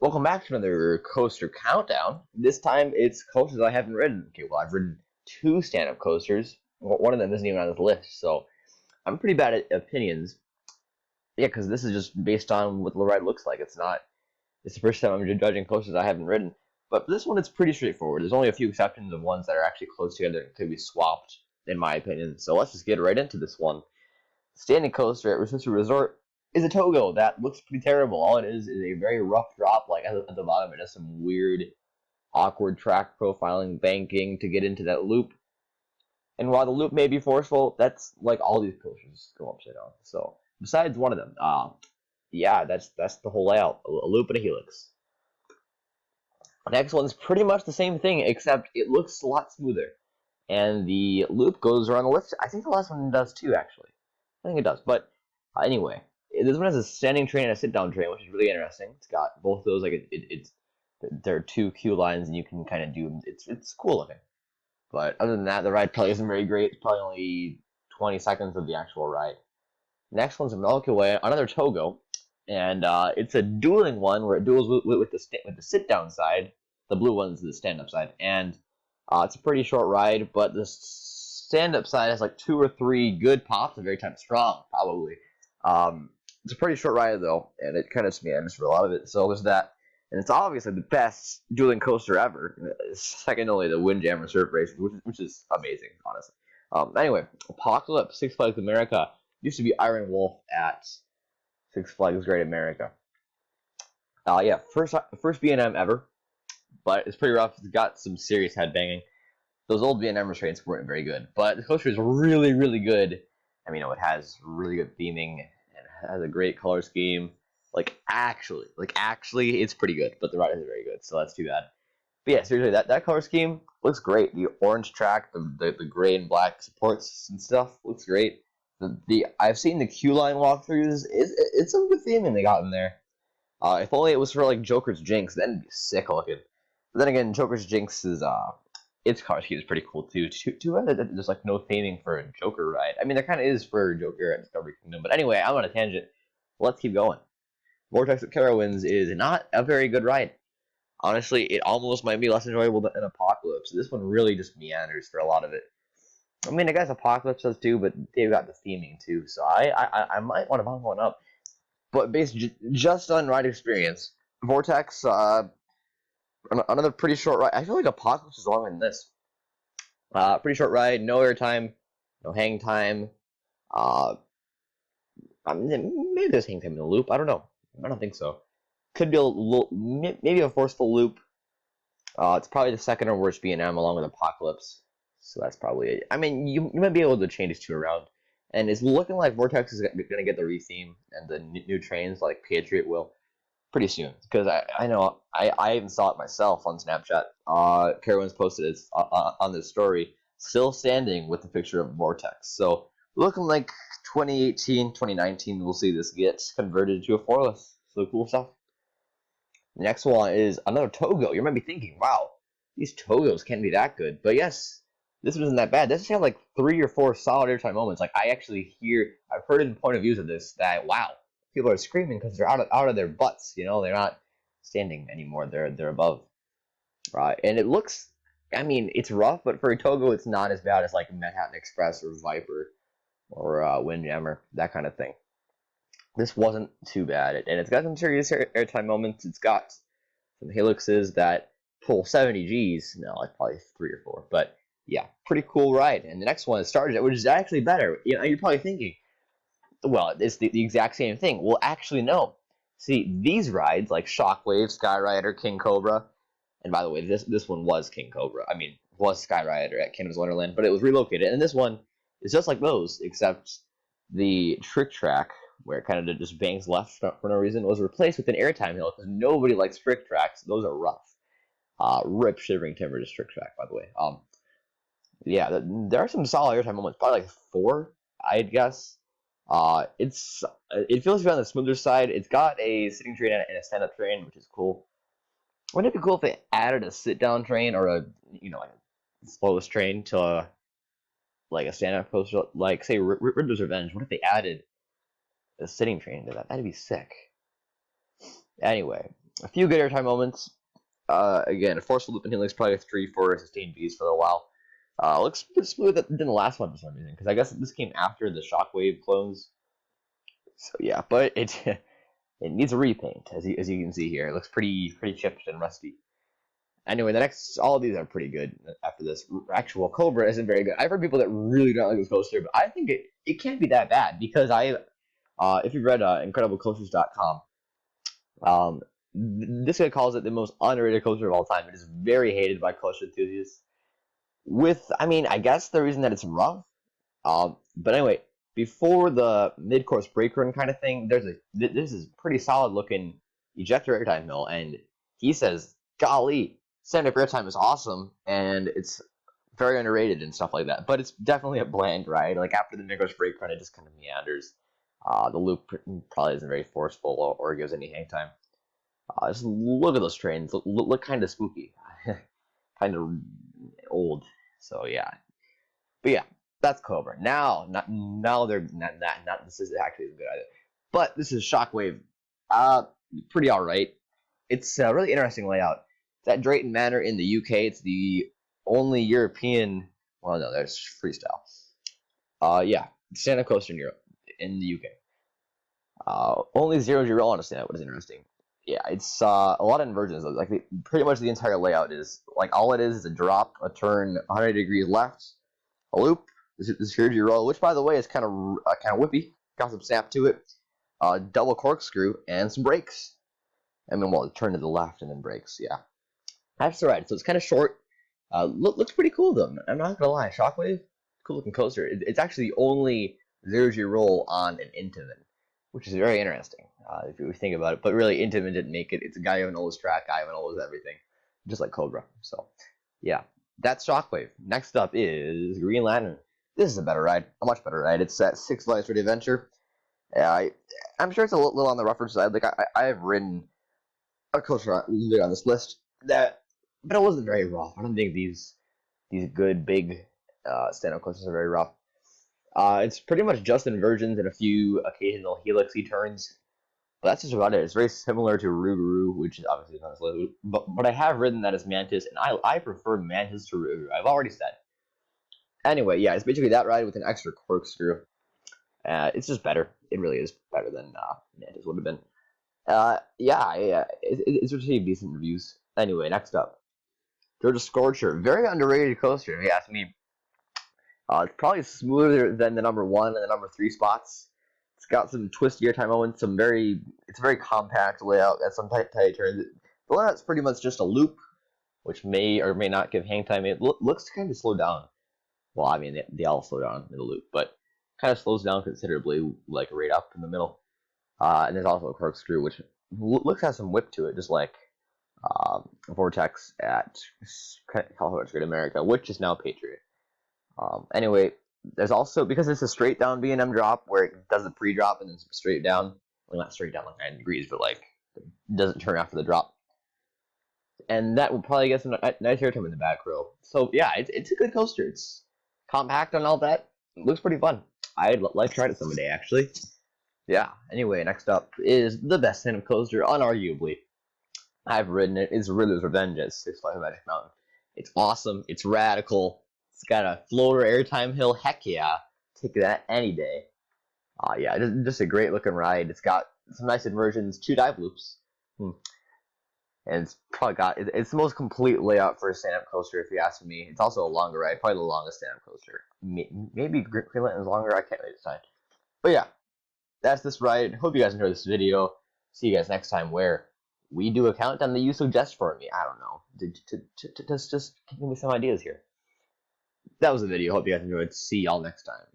Welcome back to another coaster countdown. This time it's coasters I haven't ridden. Okay, well, I've ridden 2 stand-up coasters. One of them isn't even on this list, so I'm pretty bad at opinions. Yeah, because this is just based on what the ride looks like. It's the first time I'm judging coasters I haven't ridden. But for this one, it's pretty straightforward. There's only a few exceptions of ones that are actually close together and could be swapped, in my opinion. So let's just get right into this one. Standing coaster at Riddler Resort is a Togo that looks pretty terrible. All it is a very rough drop. Like at the bottom, it has some weird, awkward track profiling, banking to get into that loop. And while the loop may be forceful, that's like all these coasters go upside down. So besides one of them, yeah, that's the whole layout: a loop and a helix. The next one's pretty much the same thing, except it looks a lot smoother, and the loop goes around the lift. I think the last one does too, actually. I think it does, but anyway. This one has a standing train and a sit-down train, which is really interesting. It's got both of those, like there are 2 queue lines, and you can kind of do them. It's cool looking. But other than that, the ride probably isn't very great. It's probably only 20 seconds of the actual ride. Next one's a Milky Way, another Togo, and it's a dueling one where it duels with the sit-down side. The blue one's the stand-up side, and it's a pretty short ride. But the stand-up side has like 2 or 3 good pops, and very time strong, probably. It's a pretty short ride though, and it kind of I missed a lot of it. So there's that, and it's obviously the best dueling coaster ever. Second only to Windjammer Surf Race, which is amazing, honestly. Anyway, Apocalypse, Six Flags America used to be Iron Wolf at Six Flags Great America. Yeah, first B&M ever, but it's pretty rough. It's got some serious headbanging. Those old B&M trains weren't very good, but the coaster is really, really good. I mean, it has really good theming. Has a great color scheme. Actually, it's pretty good, but the ride isn't very good, so that's too bad. But yeah, seriously, that color scheme looks great. The orange track, the gray and black supports and stuff looks great. I've seen the queue line walkthroughs. It's some good theming they got in there. If only it was for like Joker's Jinx, then it'd be sick looking. But then again, Joker's Jinx is its color scheme is pretty cool too. Too bad that there's like no theming for a Joker ride. I mean, there kind of is for Joker at Discovery Kingdom, but anyway, I'm on a tangent. Let's keep going. Vortex at Carowinds is not a very good ride. Honestly, it almost might be less enjoyable than Apocalypse. This one really just meanders for a lot of it. I mean, I guess Apocalypse does too, but they've got the theming too, so I might want to bump one up. But based just on ride experience, Vortex. Another pretty short ride. I feel like Apocalypse is longer than this. Pretty short ride, no airtime, no hang time. Maybe there's hang time in the loop. I don't know. I don't think so. Could be maybe a forceful loop. It's probably the second or worst B&M along with Apocalypse. So that's probably it. I mean, you might be able to change these 2 around. And it's looking like Vortex is going to get the retheme and the new trains like Patriot will. Pretty soon, because I know I even saw it myself on Snapchat. Carowinds posted it on this story, still standing with the picture of Vortex. So looking like 2018, 2019, we'll see this get converted to a 4-less. So cool stuff. The next one is another Togo. You might be thinking, wow, these Togos can't be that good. But yes, this wasn't that bad. This just had like 3 or 4 solid airtime moments. Like I've heard in point of views of this that wow. People are screaming because they're out of their butts, they're not standing anymore, they're above. Right, and it looks, I mean, it's rough, but for a Togo, it's not as bad as like Manhattan Express or Viper or Windjammer, that kind of thing. This wasn't too bad, and it's got some serious airtime moments. It's got some helixes that pull 70 Gs, no, like probably 3 or 4, but yeah, pretty cool ride. And the next one is Starjet, which is actually better. You're probably thinking, well, it's the exact same thing. Well, actually, no. See, these rides, like Shockwave, Skyrider, King Cobra, and by the way, this one was King Cobra. I mean, was Skyrider at Kingdom's Wonderland, but it was relocated. And this one is just like those, except the trick track, where it kind of just bangs left for no reason, was replaced with an airtime hill, because nobody likes trick tracks. Those are rough. Rip Shivering Timber is trick track, by the way. Yeah, there are some solid airtime moments, probably like 4, I'd guess. It feels to be on the smoother side. It's got a sitting train and a stand-up train, which is cool. Wouldn't it be cool if they added a sit-down train or a like a slowest train to like a stand-up coaster, like say Riddler's Revenge? What if they added a sitting train to that? That'd be sick. Anyway, A few good airtime moments. Again, a forceful loop and healing is probably 3-4 sustained Bs for a while. Looks pretty smooth than the last one for some reason, because I guess this came after the Shockwave clones. So yeah, but it needs a repaint, as you can see here. It looks pretty chipped and rusty. Anyway, all of these are pretty good after this. Actual Cobra isn't very good. I've heard people that really don't like this coaster, but I think it can't be that bad, because if you've read IncredibleCoasters.com, this guy calls it the most underrated coaster of all time. It is very hated by coaster enthusiasts. I guess the reason that it's rough. But anyway, before the mid-course brake run kind of thing, this is pretty solid looking ejector airtime hill, and he says, golly, stand-up airtime is awesome, and it's very underrated and stuff like that. But it's definitely a bland ride. Like after the mid-course brake run, it just kind of meanders. The loop probably isn't very forceful or gives any hang time. Just look at those trains. Look kind of spooky, kind of old. So yeah, but yeah, that's Cobra. Now they're not. This is actually good either. But this is Shockwave. Pretty all right. It's a really interesting layout. It's at Drayton Manor in the UK. It's the only European. Well, no, there's Freestyle. Yeah, stand-up coaster in Europe, in the UK. Only 0G roll on a stand-up, which is interesting. Yeah, it's a lot of inversions. Like pretty much the entire layout is like all it is a drop, a turn, 180 degrees left, a loop. This 0G roll, which by the way is kind of whippy. Got some snap to it. Double corkscrew and some brakes. And then turn to the left and then brakes. Yeah, that's the ride. So it's kind of short. Looks pretty cool though. I'm not gonna lie. Shockwave, cool looking coaster. It's actually the only 0G roll on an Intamin, which is very interesting if you think about it. But really, Intamin didn't make it. It's a guy who knows track, guy who knows everything, just like Cobra. So, yeah, that's Shockwave. Next up is Green Lantern. This is a better ride, a much better ride. It's at Six Flags for the Adventure. I'm sure it's a little on the rougher side. Like I have ridden a coaster on this list but it wasn't very rough. I don't think these good big stand-up coasters are very rough. It's pretty much just inversions and a few occasional helixy turns. But that's just about it. It's very similar to Rougarou, which is obviously not as low. But I have ridden that as Mantis, and I prefer Mantis to Rougarou. I've already said. Anyway, yeah, it's basically that ride with an extra corkscrew. It's just better. It really is better than Mantis would have been. It's received decent reviews. Anyway, next up, Georgia Scorcher. Very underrated coaster, if you ask me. It's probably smoother than the number 1 and the number 3 spots. It's got some twisty airtime moments, it's a very compact layout, got some tight turns. The layout's pretty much just a loop, which may or may not give hang time. It looks kind of slowed down. Well, I mean, they all slow down in the loop, but kind of slows down considerably, like right up in the middle. And there's also a corkscrew, which looks has some whip to it, just like Vortex at California Great America, which is now Patriot. Anyway, there's also, because it's a straight down B&M drop where it does the pre-drop and then straight down, well, not straight down like 90 degrees, but like it doesn't turn after the drop. And that will probably get some nice airtime in the back row. So yeah, it's a good coaster. It's compact and all that. It looks pretty fun. I'd like to try it someday, actually. Yeah, anyway, next up is the best stand-up coaster, unarguably. I've ridden it. It's Riddler's Revenge at Six Flags Magic Mountain. It's awesome. It's radical. It's got a floater airtime hill. Heck yeah. Take that any day. Yeah, just a great looking ride. It's got some nice inversions, 2 dive loops. And it's probably it's the most complete layout for a stand-up coaster, if you ask me. It's also a longer ride, probably the longest stand-up coaster. Maybe Green Lantern's longer, I can't really decide. But yeah, that's this ride. Hope you guys enjoyed this video. See you guys next time, where we do a countdown that you suggest for me. I don't know. Just give me some ideas here. That was the video. Hope you guys enjoyed. See y'all next time.